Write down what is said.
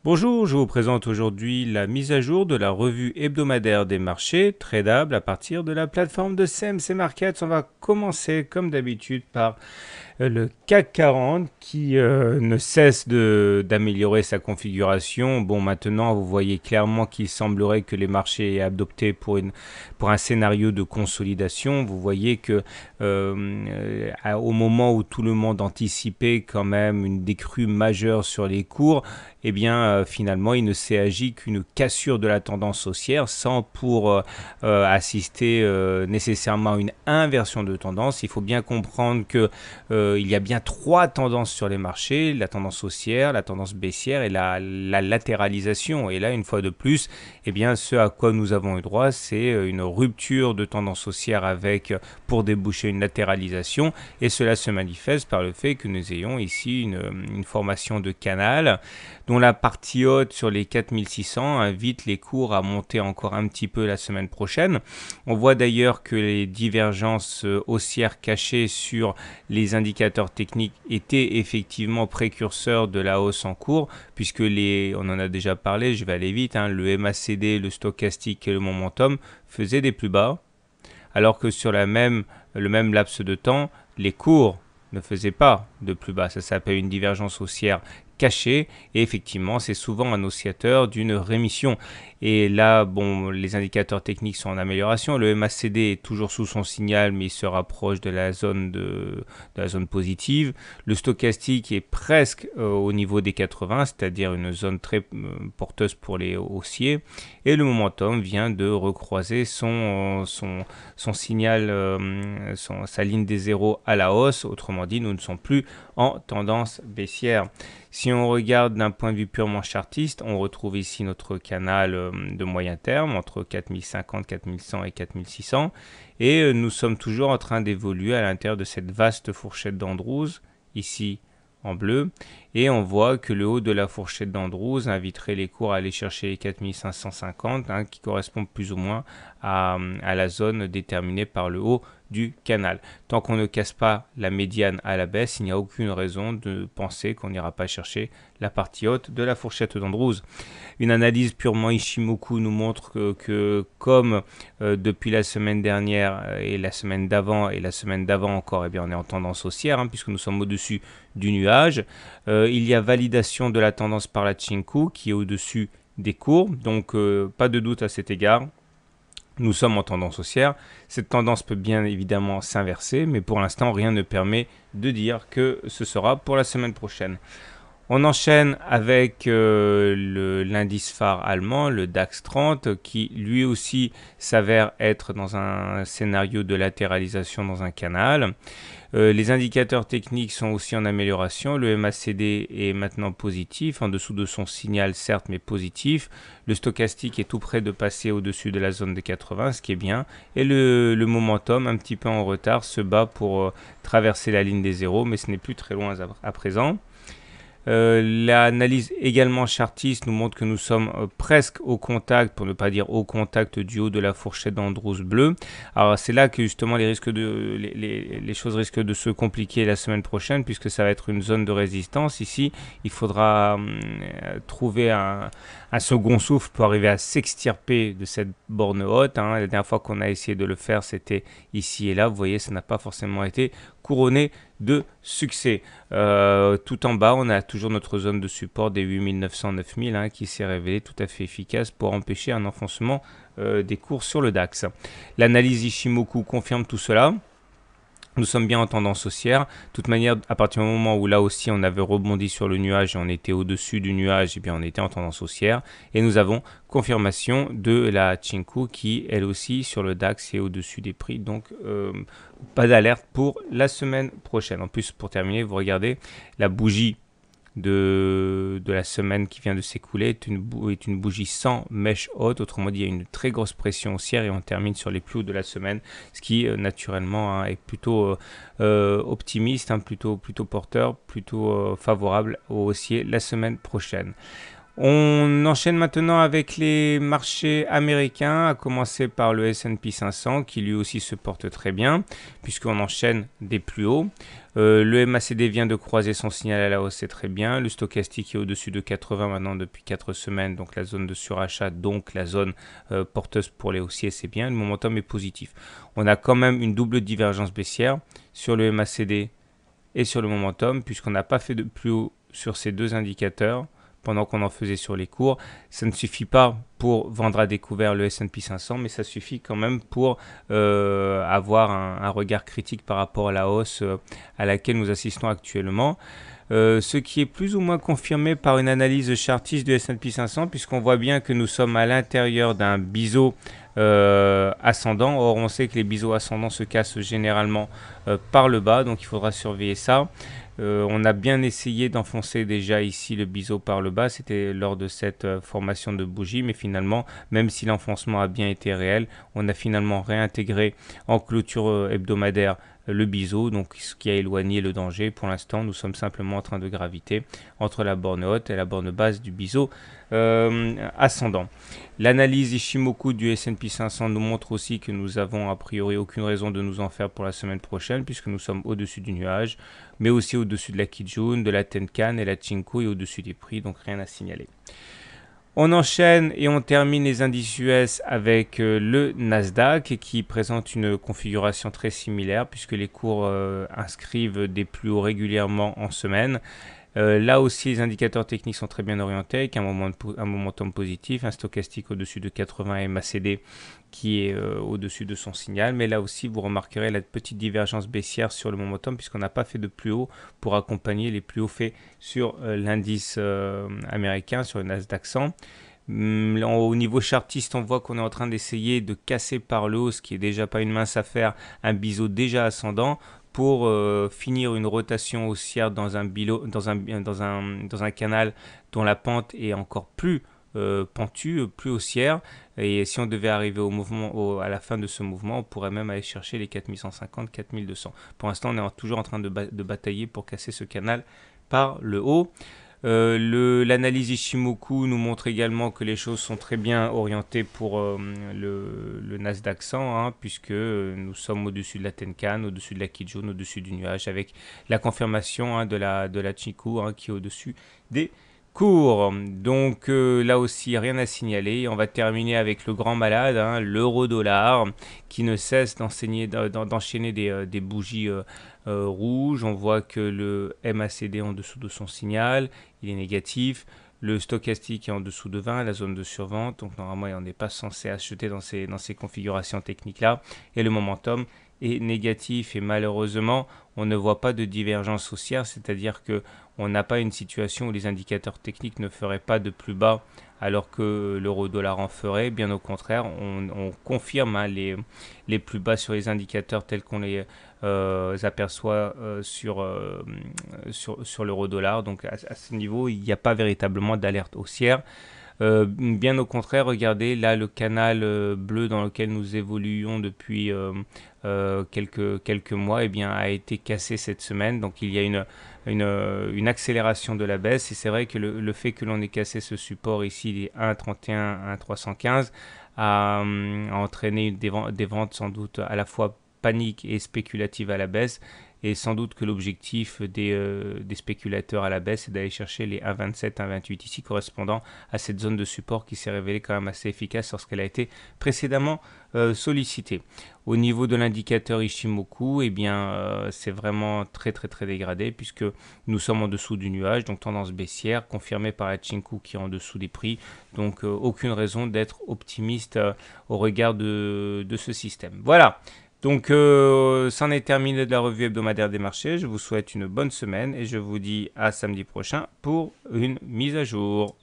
Bonjour, je vous présente aujourd'hui la mise à jour de la revue hebdomadaire des marchés tradables à partir de la plateforme de CMC Markets. On va commencer comme d'habitude par le CAC 40 qui ne cesse d'améliorer sa configuration. Bon, maintenant, vous voyez clairement qu'il semblerait que les marchés aient adopté pour un scénario de consolidation. Vous voyez que au moment où tout le monde anticipait quand même une décrue majeure sur les cours, eh bien, finalement, il ne s'est agi qu'une cassure de la tendance haussière sans pour assister nécessairement à une inversion de tendance. Il faut bien comprendre que il y a bien trois tendances sur les marchés, la tendance haussière, la tendance baissière et la latéralisation. Et là, une fois de plus, eh bien, ce à quoi nous avons eu droit, c'est une rupture de tendance haussière avec, pour déboucher une latéralisation. Et cela se manifeste par le fait que nous ayons ici une formation de canal dont la partie haute sur les 4600 invite les cours à monter encore un petit peu la semaine prochaine. On voit d'ailleurs que les divergences haussières cachées sur les indicateurs techniques étaient effectivement précurseurs de la hausse en cours, puisque on en a déjà parlé, je vais aller vite, le MACD, le stochastique et le momentum faisaient des plus bas, alors que sur le même laps de temps, les cours ne faisaient pas de plus bas. Ça s'appelle une divergence haussière cachée et effectivement c'est souvent un oscillateur d'une rémission. Et là, bon, les indicateurs techniques sont en amélioration. Le MACD est toujours sous son signal, mais il se rapproche de la zone positive. Le stochastique est presque au niveau des 80, c'est-à-dire une zone très porteuse pour les haussiers. Et le momentum vient de recroiser son signal, sa ligne des zéros à la hausse. Autrement dit, nous ne sommes plus en tendance baissière. Si on regarde d'un point de vue purement chartiste, on retrouve ici notre canal de moyen terme entre 4050, 4100 et 4600 et nous sommes toujours en train d'évoluer à l'intérieur de cette vaste fourchette d'Andrews ici en bleu et on voit que le haut de la fourchette d'Andrews inviterait les cours à aller chercher les 4550 qui correspond plus ou moins à la zone déterminée par le haut du canal. Tant qu'on ne casse pas la médiane à la baisse, il n'y a aucune raison de penser qu'on n'ira pas chercher la partie haute de la fourchette d'Andrews. Une analyse purement Ishimoku nous montre que comme depuis la semaine dernière et la semaine d'avant et la semaine d'avant encore, eh bien, on est en tendance haussière puisque nous sommes au-dessus du nuage. Il y a validation de la tendance par la Chinku qui est au-dessus des cours, donc pas de doute à cet égard. Nous sommes en tendance haussière. Cette tendance peut bien évidemment s'inverser, mais pour l'instant, rien ne permet de dire que ce sera pour la semaine prochaine. On enchaîne avec l'indice phare allemand, le DAX 30, qui lui aussi s'avère être dans un scénario de latéralisation dans un canal. Les indicateurs techniques sont aussi en amélioration. Le MACD est maintenant positif, en dessous de son signal certes, mais positif. Le stochastique est tout près de passer au-dessus de la zone des 80, ce qui est bien. Et le momentum, un petit peu en retard, se bat pour traverser la ligne des zéros, mais ce n'est plus très loin à présent. L'analyse également chartiste nous montre que nous sommes presque au contact, pour ne pas dire au contact du haut de la fourchette d'Andrews bleu. Alors c'est là que justement les choses risquent de se compliquer la semaine prochaine puisque ça va être une zone de résistance. Ici, il faudra trouver un second souffle pour arriver à s'extirper de cette borne haute. La dernière fois qu'on a essayé de le faire, c'était ici et là. Vous voyez, ça n'a pas forcément été couronné de succès. Tout en bas, on a toujours notre zone de support des 8900-9000 qui s'est révélée tout à fait efficace pour empêcher un enfoncement des cours sur le DAX. L'analyse Ishimoku confirme tout cela. Nous sommes bien en tendance haussière. De toute manière, à partir du moment où là aussi on avait rebondi sur le nuage et on était au-dessus du nuage, eh bien on était en tendance haussière. Et nous avons confirmation de la Chinku qui, elle aussi, sur le DAX est au-dessus des prix. Donc, pas d'alerte pour la semaine prochaine. En plus, pour terminer, vous regardez la bougie de la semaine qui vient de s'écouler est une bougie sans mèche haute, autrement dit il y a une très grosse pression haussière et on termine sur les plus hauts de la semaine, ce qui naturellement est plutôt optimiste, plutôt porteur, plutôt favorable aux haussiers la semaine prochaine. On enchaîne maintenant avec les marchés américains, à commencer par le S&P 500 qui lui aussi se porte très bien puisqu'on enchaîne des plus hauts. Le MACD vient de croiser son signal à la hausse, c'est très bien. Le stochastique est au-dessus de 80 maintenant depuis 4 semaines, donc la zone de surachat, donc la zone porteuse pour les haussiers, c'est bien. Le momentum est positif. On a quand même une double divergence baissière sur le MACD et sur le momentum puisqu'on n'a pas fait de plus haut sur ces deux indicateurs pendant qu'on en faisait sur les cours. Ça ne suffit pas pour vendre à découvert le S&P 500, mais ça suffit quand même pour avoir un regard critique par rapport à la hausse à laquelle nous assistons actuellement. Ce qui est plus ou moins confirmé par une analyse chartiste du S&P 500, puisqu'on voit bien que nous sommes à l'intérieur d'un biseau ascendant. Or, on sait que les biseaux ascendants se cassent généralement par le bas, donc il faudra surveiller ça. On a bien essayé d'enfoncer déjà ici le biseau par le bas, c'était lors de cette formation de bougie, mais finalement, même si l'enfoncement a bien été réel, on a finalement réintégré en clôture hebdomadaire le biseau, donc ce qui a éloigné le danger. Pour l'instant, nous sommes simplement en train de graviter entre la borne haute et la borne basse du biseau ascendant. L'analyse Ishimoku du S&P 500 nous montre aussi que nous avons a priori aucune raison de nous en faire pour la semaine prochaine puisque nous sommes au-dessus du nuage, mais aussi au-dessus de la Kijun, de la Tenkan et la Chinku et au-dessus des prix, donc rien à signaler. On enchaîne et on termine les indices US avec le Nasdaq qui présente une configuration très similaire puisque les cours inscrivent des plus hauts régulièrement en semaine. Là aussi, les indicateurs techniques sont très bien orientés avec un momentum positif, un stochastique au-dessus de 80 MACD qui est au-dessus de son signal. Mais là aussi, vous remarquerez la petite divergence baissière sur le momentum puisqu'on n'a pas fait de plus haut pour accompagner les plus hauts faits sur l'indice américain, sur le Nasdaq 100. Au niveau chartiste, on voit qu'on est en train d'essayer de casser par le haut, ce qui est déjà pas une mince affaire, un biseau déjà ascendant pour finir une rotation haussière dans un canal dont la pente est encore plus pentue, plus haussière. Et si on devait arriver à la fin de ce mouvement, on pourrait même aller chercher les 4150, 4200. Pour l'instant, on est toujours en train de batailler pour casser ce canal par le haut. L'analyse Ishimoku nous montre également que les choses sont très bien orientées pour le Nasdaq 100, puisque nous sommes au-dessus de la Tenkan, au-dessus de la Kijun, au-dessus du nuage, avec la confirmation de la Chikou qui est au-dessus des cours. Donc là aussi, rien à signaler. On va terminer avec le grand malade, l'euro-dollar, qui ne cesse d'enchaîner des bougies rouges. On voit que le MACD est en dessous de son signal, il est négatif. Le stochastique est en dessous de 20, la zone de survente. Donc normalement, on n'est pas censé acheter dans ces configurations techniques-là. Et le momentum est négatif et malheureusement, on ne voit pas de divergence haussière, c'est-à-dire que on n'a pas une situation où les indicateurs techniques ne feraient pas de plus bas alors que l'euro-dollar en ferait. Bien au contraire, on confirme les plus bas sur les indicateurs tels qu'on les aperçoit sur l'euro-dollar. Donc à ce niveau, il n'y a pas véritablement d'alerte haussière. Bien au contraire, regardez là le canal bleu dans lequel nous évoluons depuis quelques mois a été cassé cette semaine. Donc il y a une accélération de la baisse et c'est vrai que le fait que l'on ait cassé ce support ici, les 1,31, 1,315, a entraîné des ventes sans doute à la fois panique et spéculative à la baisse. Et sans doute que l'objectif des spéculateurs à la baisse est d'aller chercher les 1,27, 1,28 ici correspondant à cette zone de support qui s'est révélée quand même assez efficace lorsqu'elle a été précédemment sollicitée. Au niveau de l'indicateur Ishimoku, c'est vraiment très très très dégradé puisque nous sommes en dessous du nuage, donc tendance baissière confirmée par la Chinku qui est en dessous des prix. Donc aucune raison d'être optimiste au regard de ce système. Voilà. Donc, c'en est terminé de la revue hebdomadaire des marchés. Je vous souhaite une bonne semaine et je vous dis à samedi prochain pour une mise à jour.